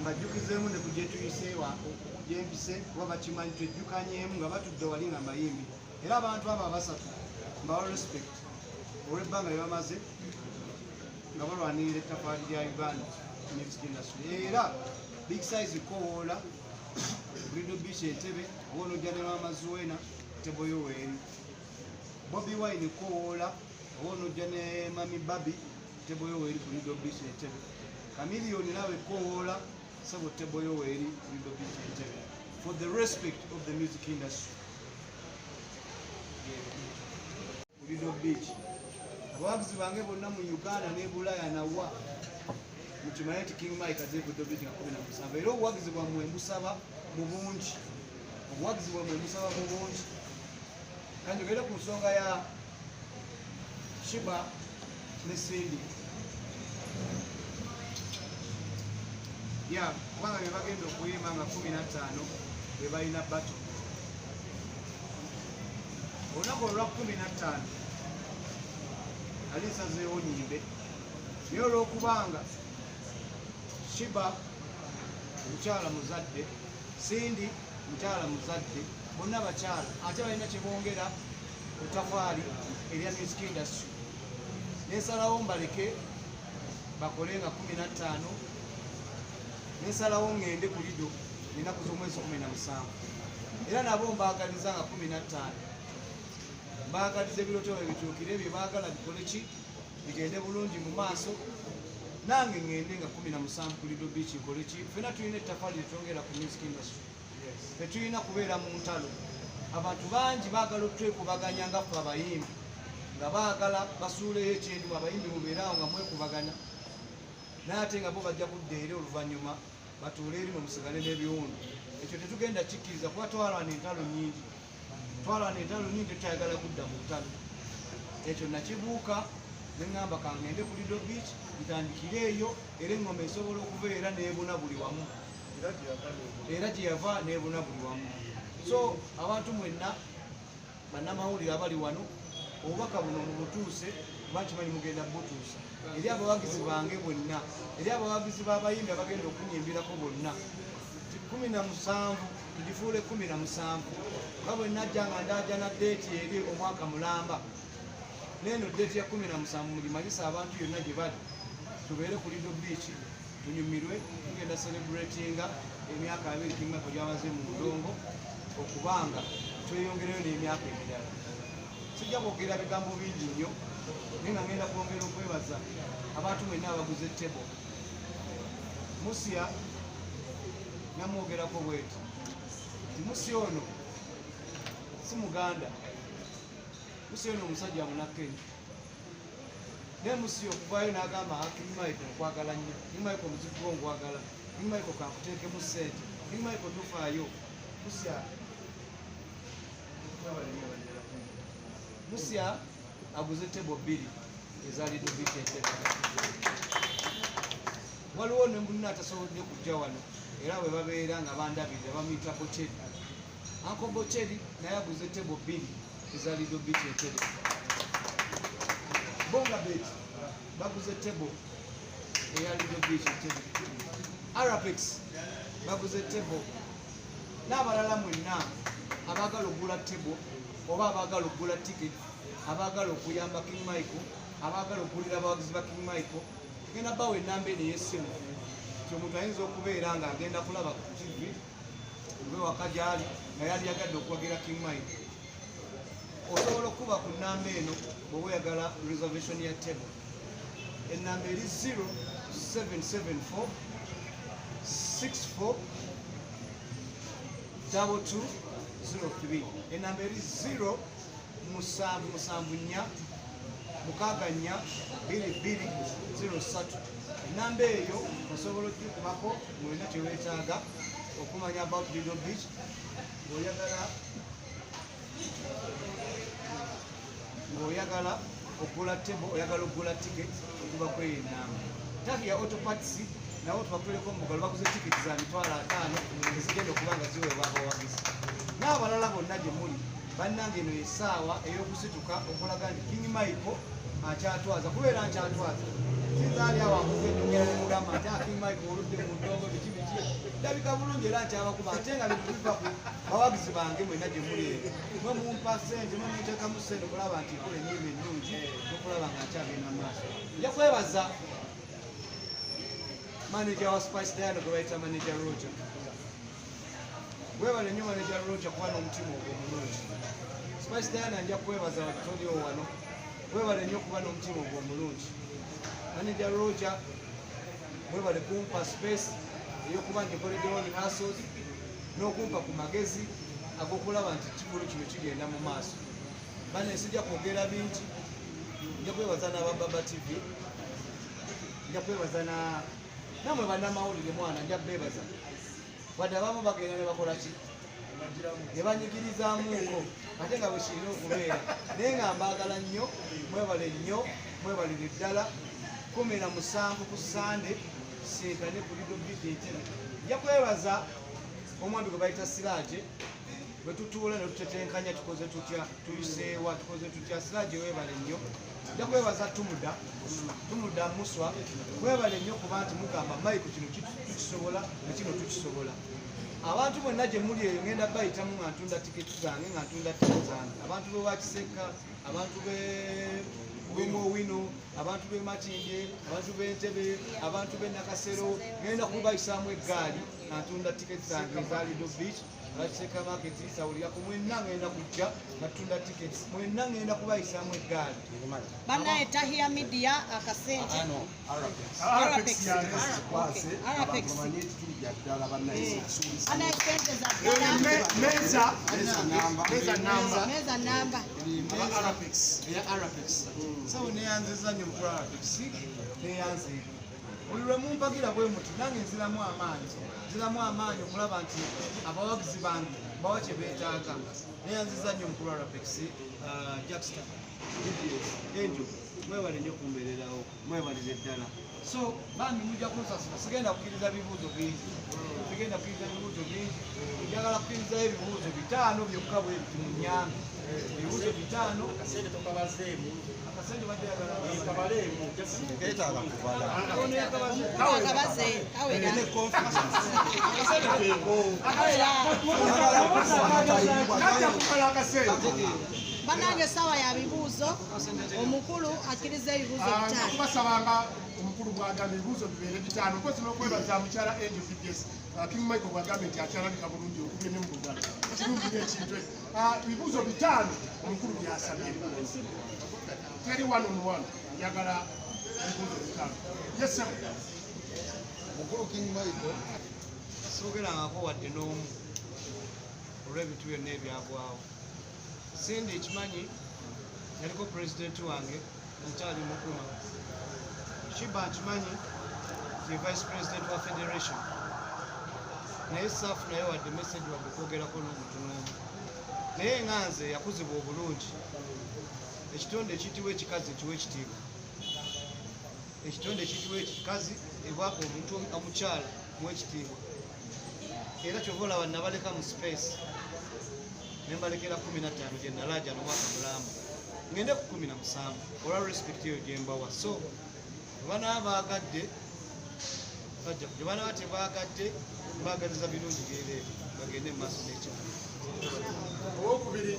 mbajjukizeemu ne kujje tuyiseewa gyempise kuba bakimanyi twejjukanyeemu nga batudde wali nga mbayimbi era abantu abo abasatu mbawa respect olw'ebbanga lye bamaze nga balwanirira ettafaali lya Uganda music industry era big size kowoola Lido Beach Entebbe wono jane Mazuena Tebo Yoweri Bobi Wine kowoola wono jane Mami Babi Tebo Yoweri ku Lido Beach Entebbe Chameleone nawe kowoola sabo Tebo Yoweri Lido Beach Entebbe for the respect of the music industry. Lido Beach abawagizi bange bonna mu Uganda ne Bulaya nawa mukimanyi nti King Mike azze ku Lido Beach nga 17 era obuwagizi bwammwe mbusaba mu bungi obuwagizi bwammwe mbusaba mu bungi kanjogere ku nsonga ya Shiba ne Cindy ya kubanga bye bagenda okuyimba nga 15 bwe balina bato olunaku olwa 15 alisazeewo nyimbe naye olw'okubanga Shiba mukyala muzadde Cindy mukyala muzadde bonna bakyala ate balina kye bongera ku tafaali erya music industry nesalawo mbaleke bakole nga 15 nesalawo ngende ku Lido ennaku z'omwezi 17 era nabo mbaagaliza nga 15 mbaagaliza ebirotooyo bituukire bye baagala bikole ki bigende bulungi mu maaso nange ngende nga 17 ku Lido Beach nkole ki fena tulina ettafaali lyetwongera ku music industry tetulina kubeera mu ntalo abantu bangi baagala otwekubaganya nga ffe abayimbi nga baagala basuuleyo ekyendimu abayimbi mubeerawo nga mwekubaganya naye ate nga bo bajja kudda eri oluvannyuma batuule eri musigale n'ebiwundu ekyo tetugenda kikkiriza kuba twalwana entalo nnyingi tutayagala kudda mu ntalo ekyo nakibuuka neŋŋamba kangende ku Lido Beach ntandikire eyo era engoma esobola okubeera n'ebuna buli wamu era gye yava n'ebuna buli wamu so abantu mwenna bannamawulire abali wano obubaka buno mubutuuse kuba kimanyi mugenda butuusa eri abawagizi bange bonna eri abawagizi b'abayimbi abagenda okunyimbirako bonna 17 tugifuule 17 nga bwe najja nga ndaja na deeti eri omwaka mulamba neno deeti ya 17 mulimanyisa abantu yonna gye bali tubeere ku Lido Beach tunyumirwe tugenda celebratinga emyaka 2 kimako gyamaze mu ndongo okubanga tweyongereyo n'emyaka emirala sijja kwogera bigambo bingi nnyo naye nga ngenda kwongera okwebaza abantu mwenna abaguze tebo Musya namwogerako bweti ti Musya ono si Muganda Musya ono omusajja Munakenya naye Musya okuvaayo n'agamba King Mike nkwagala nnyo King Mike omuziki gwo nkwagala King Mike kankuteekemu ssente King Mike tufaayo Musya aguze tebo 2 eza Lido Beach Entebbe waliwo ne munna atasobodde kujja wano era bwe babeera nga bandabirira bamuyita Bocheri Uncle Bocheri naye aguze tebo 2 eza Lido Beach Entebbe Bonga Bet baguze tebo eya Lido Beach Entebbe Arapex baguze tebo n'abalala mwenna abaagala okugula tebo oba abaagala okugula ticket abaagala okuyamba King Michael abaagala okugulira abawagizi ba King Michael genda bawa ennamba eno ey'essimu ti omuntu ayinza okubeera nga agenda kulaba ku TV oba ewaka gy'ali naye aliyagadde okuwagira King Michael osobola okuba ku nnamba eno bw'oba oyagala reservation ya tebo ennamba eri 0774 64 2203 enamba eri 0 774 6 2203 enamba eyo osobola okukubako mulina kyeweetaaga okumanya about Lido Beach ng'oyagala okugula tebo oyagala okugula ticket okubako eyo enamba taki ya autoparts nawo tubakuleko omugalo baguze tiketi za mitwalo 5 ezigenda okuba nga ziweebwa abawagizi n'abalala bonna gye muli bannange eno essaawa ey'okusituka okulaga nti King Michael akyatwaza kubeera nkyatwaza sinzaali awanguze njogera ne mugamba nti King Michael oludde mu ndongo biki ndabika bulungi era nkyabakuba ate nga bino biva ku bawagizi bange mwenna gye muli eyo mwe mumpa ssente mwe muteekamu ssente okulaba nti nkola ennyimba ennungi n'okulaba nga nkyagenda mu maaso nja kwebaza manager wa Spice Diana gwe bayita manager Roger webale nnyo manager Roger kuba n'omutima ogwo omulungi Spice Diana nja kwebaza watoliwo wano webale nnyo kuba n'omutima ogwo omulungi manager Roger webale kumpa space eyokuba ngikoleddewo rehearsals n'okumpa ku magezi ag'okulaba nti kivulu kino kigenda mu maaso bane sijja kwogera bingi nja kwebaza n'abababa TV nja kwebaza namwe bannamawulire mwana nja bebaza wadde abamu bagenda ne bakola ki ne banyigirizaamuuko ate nga bwe kirina okubeera naye nga mbaagala nnyo mwebale nnyo mwebalire ddala 17 ku Sande seekane ku Lido Bridge nja kwebaza omwami gwe bayita Siraje bwe tutuula ne tutetenkanya tukoze tutya tuyiseewa tukoze tutya Siraje webale nnyo nja kwebaza Tumuda Muswa webale nnyo kuba nti mugamba Michael kino tukisobola ne kino tukisobola abantu bonna gye muli eyo ngenda bayitamu nga ntunda tiketi zange nga ntunda tiketi zange abantu be Wakiseka abantu b'Omowino abantu b'e Matinde abantu b'Entebe abantu b'e Nakasero ngenda kubayisaamu eggaali nga ntunda tiketi zange eza Lido Beach Wakiseka market sawulirako mwenna ngenda kujja nga ttunda tiketi mwenna ngenda kubayisaamu eggaali banaye Tahia Media akasente meza namba sawo neyanziza nnyo mukulu Arapex neyanze buli lwe mumpagira bwe muti nange nziramu amaanyi okulaba nti abawagizi bange bawa kye beetaaga neyanziza nnyo mukulu Arapex Jackster Angel mwebale nnyo kumbeererawo mwebalire ddala so bambi mujja kunsasula sigenda kukkiriza bibuuzo bingi njagala kukkirizayo ebibuuzo 5 byokka bwe biti munyambe ebibuuzo 5 akasente tokabazeemu akasente badeyagala kabaleemu getaaga kubala banange sawa ya bibuuzo omukulu akkiriza ebibuuzo 5 kubasabanga omukulu bwagamba ebibuuzo bibeere 5 mpozi n'okwebaza mukyala Angel Fitness King Michael bwagamba nti akyalabika bulungi okubye ne mu Buganda kirungi n'ekintu ebibuuzo 5 omukulu byasabye teri one on one njagala ebibuuzo 5 yes sir mukulu King Michael soogerangako wadde n'omu olw'ebintu byonna ebyagwawo sindi ekimanyi yaliko pulezidenti wange nkyali mukuma Shiba nkimanyi ye vice president wa federation naye saafu naye wadde message wadde kwogerako n'omuntu n'omu naye nga nze yakuzibwa obulungi ekitonde ekiyitibwa ekikazi ekiwa ekitiibwa ekitonde ekiyitibwa ekikazi eba omuntu omukyala muwekitiibwa era kyova olaba nabaleka mu space nembalekera 15 gye nalaaja n'omwaka mulamba ngende ku 17 olwa respect eyo gye mbawa so banaba baagadde bajja gye banaba tebaagadde mbaagaliza birungi geereere bagende mu maaso n'ekyalo owokubiri